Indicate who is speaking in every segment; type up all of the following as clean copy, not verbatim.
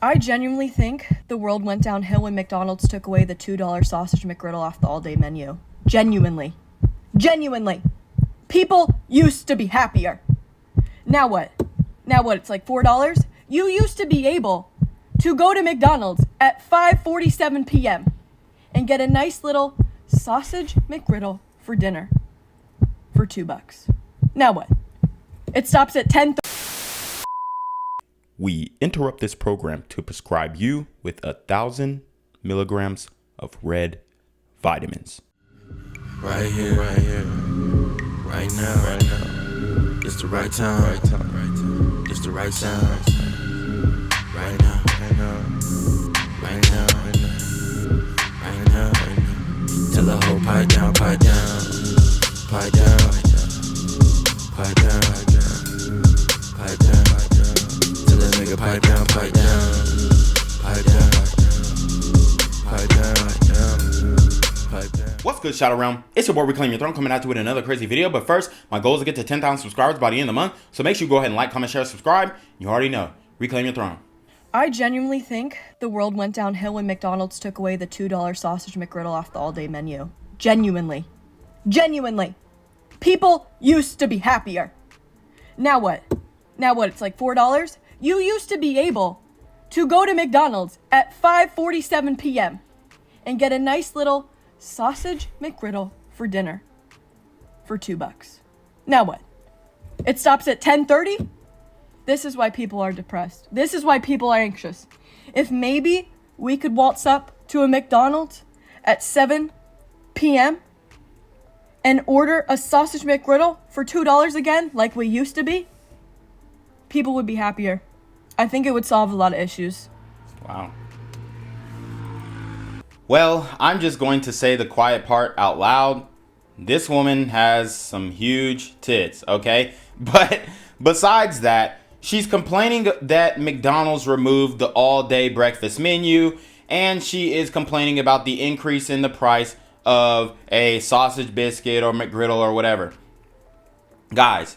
Speaker 1: I genuinely think the world went downhill when McDonald's took away the $2 sausage McGriddle off the all-day menu. Genuinely. People used to be happier. Now what? It's like $4? You used to be able to go to McDonald's at 5:47 p.m. and get a nice little sausage McGriddle for dinner for $2. Now what? It stops at 10:30.
Speaker 2: We interrupt this program to prescribe you with 1,000 milligrams of red vitamins.
Speaker 3: Right here, right now. It's the right time, It's the right sound. Right now. Tell the whole pipe down. Tell that nigga pipe down.
Speaker 2: What's good, Shadow Realm? It's your boy Reclaim Your Throne coming at you with another crazy video. But first, my goal is to get to 10,000 subscribers by the end of the month. So make sure you go ahead and like, comment, share, subscribe. You already know. Reclaim your throne.
Speaker 1: I genuinely think the world went downhill when McDonald's took away the $2 sausage McGriddle off the all-day menu. Genuinely. People used to be happier. Now what? It's like $4? You used to be able to go to McDonald's at 5:47 p.m. and get a nice little sausage McGriddle for dinner for $2. Now what? It stops at 10:30? This is why people are depressed. This is why people are anxious. If maybe we could waltz up to a McDonald's at 7 p.m. and order a sausage McGriddle for $2 again, like we used to be, people would be happier. I think it would solve a lot of issues.
Speaker 2: Wow. Well, I'm just going to say the quiet part out loud. This woman has some huge tits, okay? But besides that, she's complaining that McDonald's removed the all-day breakfast menu, and she is complaining about the increase in the price of a sausage biscuit or McGriddle or whatever. Guys,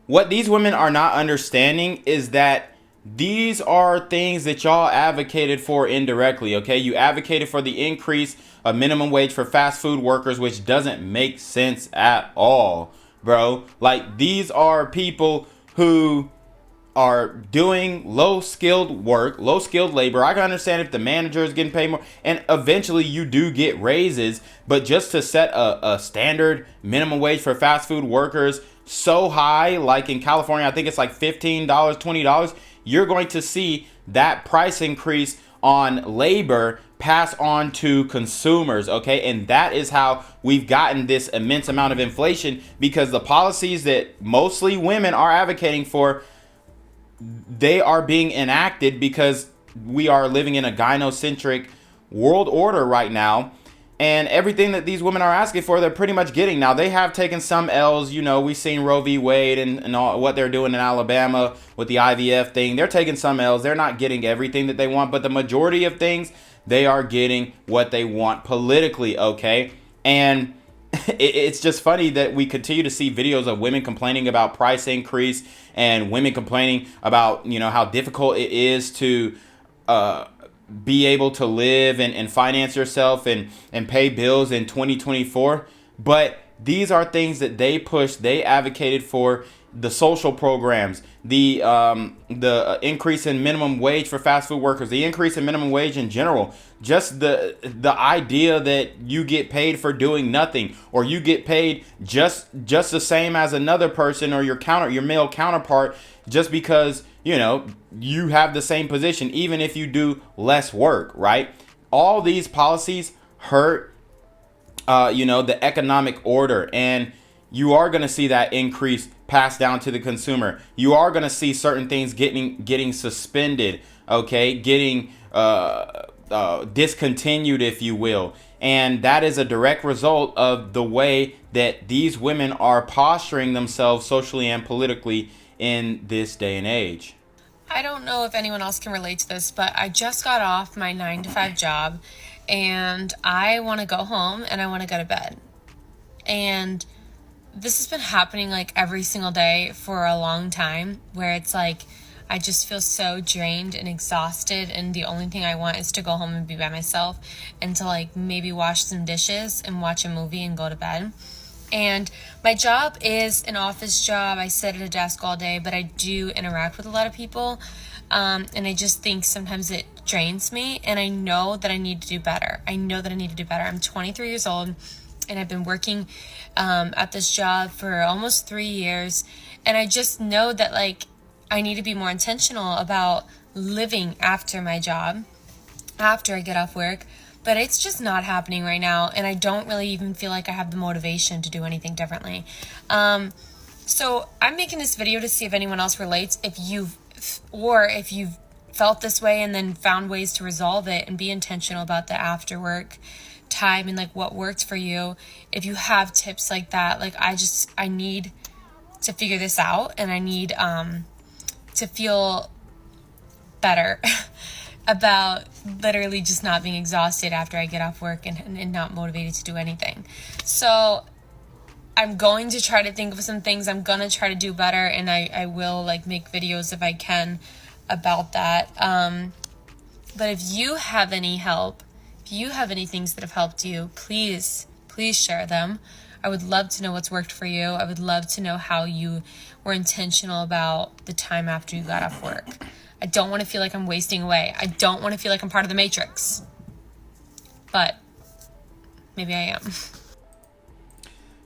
Speaker 2: what these women are not understanding is that these are things that y'all advocated for indirectly, okay? You advocated for the increase of minimum wage for fast food workers, which doesn't make sense at all, bro. Like, these are people who are doing low-skilled work, low-skilled labor. I can understand if the manager is getting paid more, and eventually you do get raises, but just to set a standard minimum wage for fast food workers so high, like in California, I think it's like $15, $20, you're going to see that price increase on labor pass on to consumers, okay? And that is how we've gotten this immense amount of inflation, because the policies that mostly women are advocating for, they are being enacted because we are living in a gynocentric world order right now. And everything that these women are asking for, they're pretty much getting. Now, they have taken some L's. You know, we've seen Roe v. Wade and all what they're doing in Alabama with the IVF thing. They're taking some L's. They're not getting everything that they want. But the majority of things, they are getting what they want politically, okay? And it's just funny that we continue to see videos of women complaining about price increase and women complaining about, you know, how difficult it is to be able to live and finance yourself and pay bills in 2024. But these are things that they pushed, they advocated for. The social programs, the increase in minimum wage for fast food workers, the increase in minimum wage in general, just the idea that you get paid for doing nothing, or you get paid just the same as another person or your male counterpart, just because, you know, you have the same position, even if you do less work, right? All these policies hurt, the economic order, and you are going to see that increase passed down to the consumer. You are going to see certain things getting suspended, okay, getting discontinued, if you will. And that is a direct result of the way that these women are posturing themselves socially and politically in this day and age.
Speaker 4: I don't know if anyone else can relate to this, but I just got off my 9-to-5 job and I want to go home and I want to go to bed. And this has been happening like every single day for a long time, where it's like I just feel so drained and exhausted, and the only thing I want is to go home and be by myself and to like maybe wash some dishes and watch a movie and go to bed. And my job is an office job. I sit at a desk all day, but I do interact with a lot of people. And I just think sometimes it drains me, and I know that I need to do better. I'm 23 years old, and I've been working at this job for almost 3 years. And I just know that like I need to be more intentional about living after my job, after I get off work. But it's just not happening right now, and I don't really even feel like I have the motivation to do anything differently. So I'm making this video to see if anyone else relates, if you've felt this way and then found ways to resolve it and be intentional about the after work time and like what worked for you. If you have tips like that, like I need to figure this out, and I need to feel better about literally just not being exhausted after I get off work and not motivated to do anything. So I'm going to try to think of some things. I'm going to try to do better, and I will like make videos if I can about that. But if you have any help, if you have any things that have helped you, please share them. I would love to know what's worked for you. I would love to know how you were intentional about the time after you got off work. I don't want to feel like I'm wasting away. I don't want to feel like I'm part of the Matrix. But maybe I am.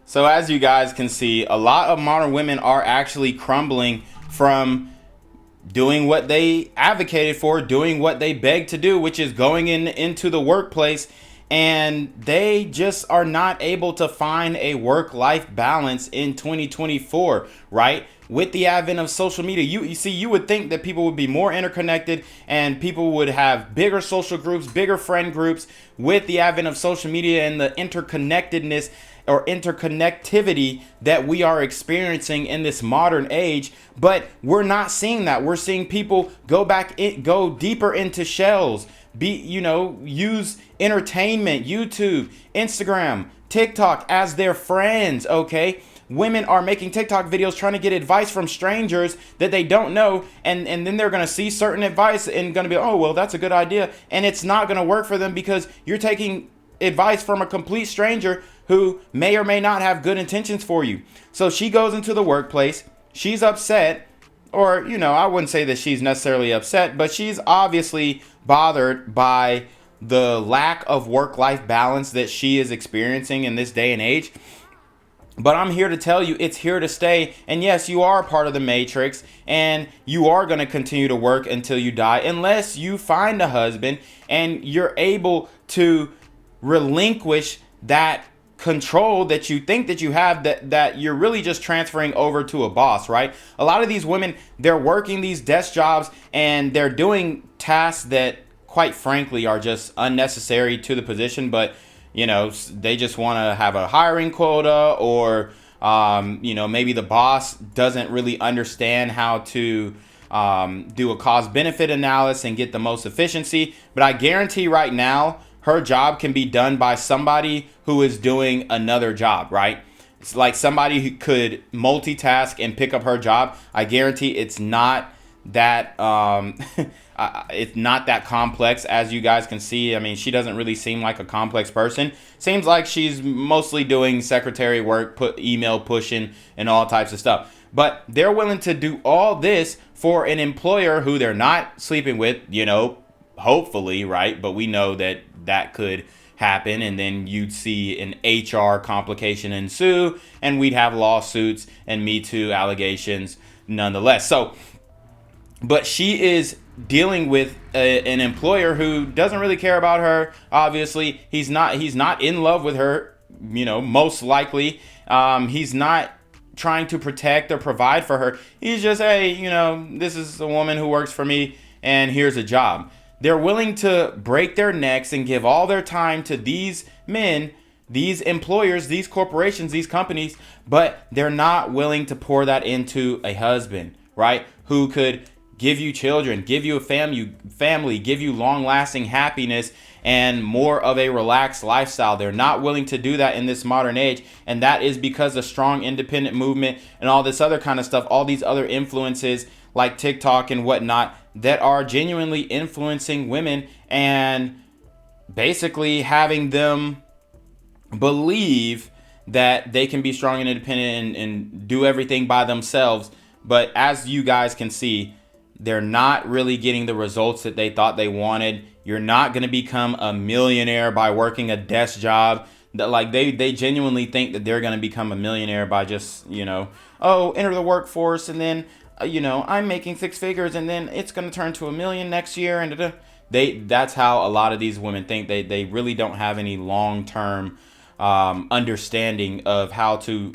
Speaker 2: So as you guys can see, a lot of modern women are actually crumbling from doing what they advocated for, doing what they begged to do, which is going into the workplace, and they just are not able to find a work-life balance in 2024, right? With the advent of social media, you see, you would think that people would be more interconnected and people would have bigger social groups, bigger friend groups with the advent of social media and the interconnectedness or interconnectivity that we are experiencing in this modern age. But we're not seeing that. We're seeing people go deeper into shells, use entertainment, YouTube, Instagram, TikTok as their friends, okay? Women are making TikTok videos trying to get advice from strangers that they don't know, and then they're going to see certain advice and going to be, oh, well, that's a good idea. And it's not going to work for them because you're taking advice from a complete stranger who may or may not have good intentions for you. So she goes into the workplace. She's upset, or, I wouldn't say that she's necessarily upset, but she's obviously bothered by the lack of work-life balance that she is experiencing in this day and age. But I'm here to tell you, it's here to stay. And yes, you are a part of the Matrix, and you are going to continue to work until you die, unless you find a husband and you're able to relinquish that control that you think that you have, that you're really just transferring over to a boss, right? A lot of these women, they're working these desk jobs and they're doing tasks that, quite frankly, are just unnecessary to the position, but they just want to have a hiring quota, or, maybe the boss doesn't really understand how to do a cost-benefit analysis and get the most efficiency. But I guarantee right now, her job can be done by somebody who is doing another job, right? It's like somebody who could multitask and pick up her job. I guarantee it's not that it's not that complex, as you guys can see. I mean, she doesn't really seem like a complex person. Seems like she's mostly doing secretary work, email pushing, and all types of stuff. But they're willing to do all this for an employer who they're not sleeping with, hopefully, right? But we know that could happen, and then you'd see an HR complication ensue, and we'd have lawsuits and Me Too allegations nonetheless. So, but she is dealing with an employer who doesn't really care about her. Obviously, he's not in love with her, most likely. He's not trying to protect or provide for her. He's just, hey, this is a woman who works for me, and here's a job. They're willing to break their necks and give all their time to these men, these employers, these corporations, these companies, but they're not willing to pour that into a husband, right? Who could give you children, give you a family, give you long-lasting happiness and more of a relaxed lifestyle. They're not willing to do that in this modern age, and that is because the strong independent movement and all this other kind of stuff, all these other influences like TikTok and whatnot that are genuinely influencing women and basically having them believe that they can be strong and independent and do everything by themselves. But as you guys can see, they're not really getting the results that they thought they wanted. You're not going to become a millionaire by working a desk job. That, like, they genuinely think that they're going to become a millionaire by just, enter the workforce and then, I'm making 6 figures and then it's going to turn to $1 million next year. And that's how a lot of these women think. They really don't have any long-term understanding of how to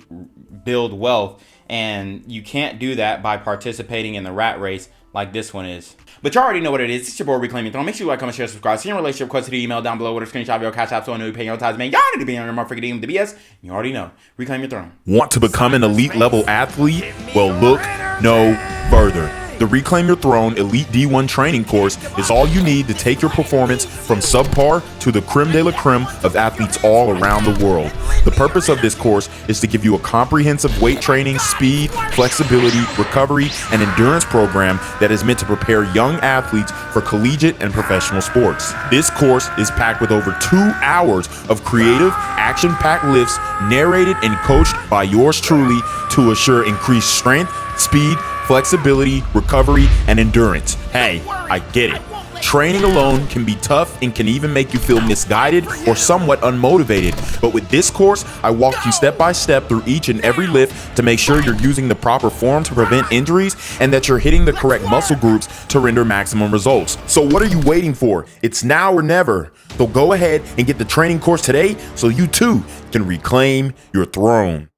Speaker 2: build wealth. And you can't do that by participating in the rat race like this one is. But you already know what it is. It's your boy Reclaim Your Throne. Make sure you like, comment, share, subscribe. See your relationship request to the email down below with a screenshot of your CashApp so I know you pay your tithes, man. Y'all need to be on your motherfucking DM with the BS. You already know. Reclaim Your Throne.
Speaker 5: Want to become an elite level athlete? Well, look no further. The Reclaim Your Throne Elite D1 training course is all you need to take your performance from subpar to the creme de la creme of athletes all around the world. The purpose of this course is to give you a comprehensive weight training, speed, flexibility, recovery, and endurance program that is meant to prepare young athletes for collegiate and professional sports. This course is packed with over 2 hours of creative, action-packed lifts narrated and coached by yours truly to assure increased strength, speed, flexibility, recovery, and endurance. Hey, I get it. Training alone can be tough and can even make you feel misguided or somewhat unmotivated. But with this course, I walk you step by step through each and every lift to make sure you're using the proper form to prevent injuries and that you're hitting the correct muscle groups to render maximum results. So what are you waiting for? It's now or never. So go ahead and get the training course today so you too can reclaim your throne.